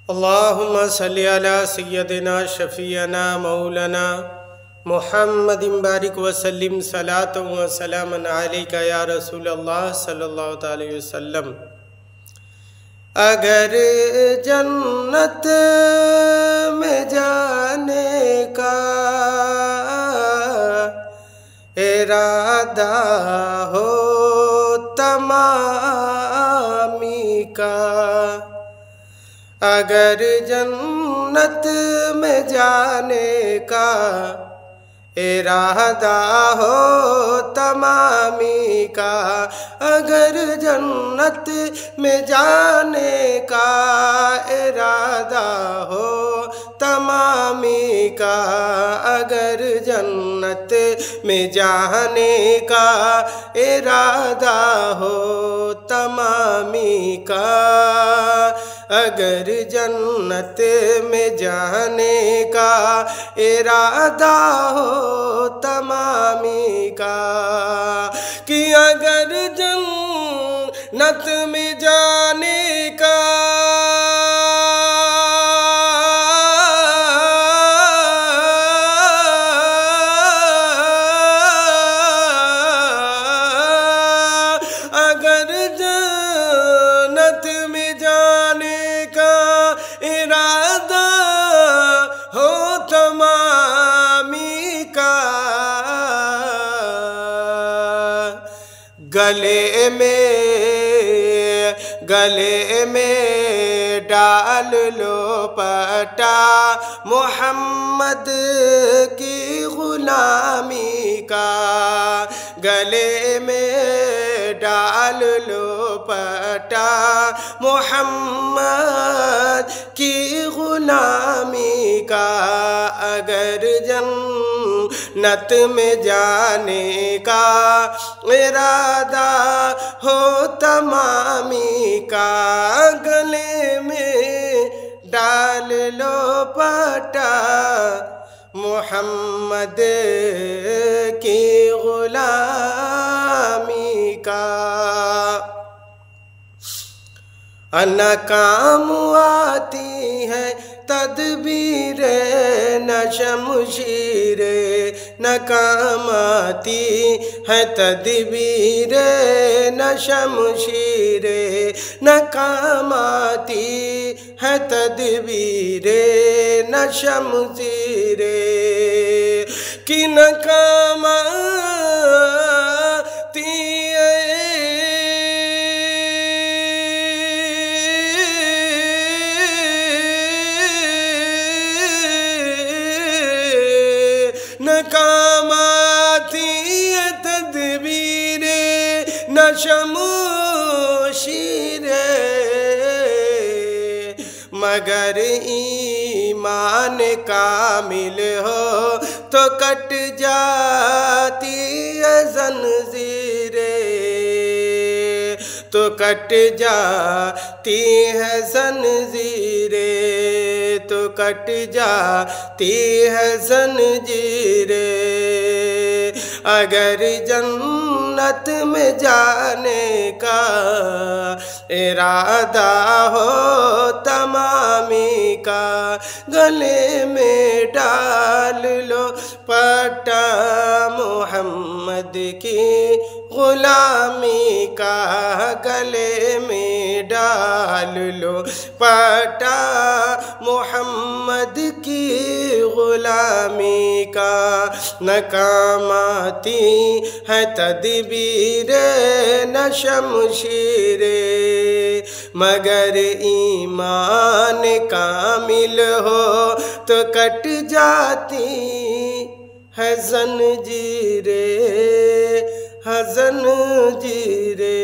अल्लाहुम्मा सल्लि अला सय्यदिना शफ़ीअना मौलाना मुहम्मदिन बारिक वसल्लिम सलातन व सलामन अलैका या रसूल अल्लाह सल्लल्लाहु अलैहि वसल्लम। अगर जन्नत में जाने का इरादा हो तमामी का, अगर जन्नत में जाने का इरादा हो तमामी का, अगर जन्नत में जाने का इरादा हो तमामी का, अगर जन्नत में जाने का इरादा हो तमामी का, अगर जन्नत में जाने का इरादा हो तमामी का, कि अगर जन्नत में जाने का अगर जन्नत में जाने का इरादा हो तमामी का, गले में डाल लो पटा मोहम्मद की गुलामी का, गले में डाल लो पटा मोहम्मद की गुलामी का, अगर जन्नत में जाने का इरादा हो तमामी का, गले में डाल लो पटा मोहम्मद की गुलामी का। नाकाम आती है तदबीरे न शमशीरे, नाकाम आती है तदबीरे न शमशीरे, नाकाम आती है तदबीरे न शमशीरे, कि नाकाम आती नाकाम आती है तदबीरे न शमशीरे, मगर ईमान कामिल हो तो कट जाती है जंजीरे, तो कट जाती है जंजीरे, तो कट जाती है जंजीरे, अगर जन्नत में जाने का इरादा हो तमामी का, गले में डाल लो पटा मोहम्मद की गुलामी का, गले में डाल लो पटा मोहम्मद की गुलामी का, नाकाम आती है तदबीरे न शमशीरे, मगर ईमान कामिल हो तो कट जाती है जंजीरे, जंजीरे।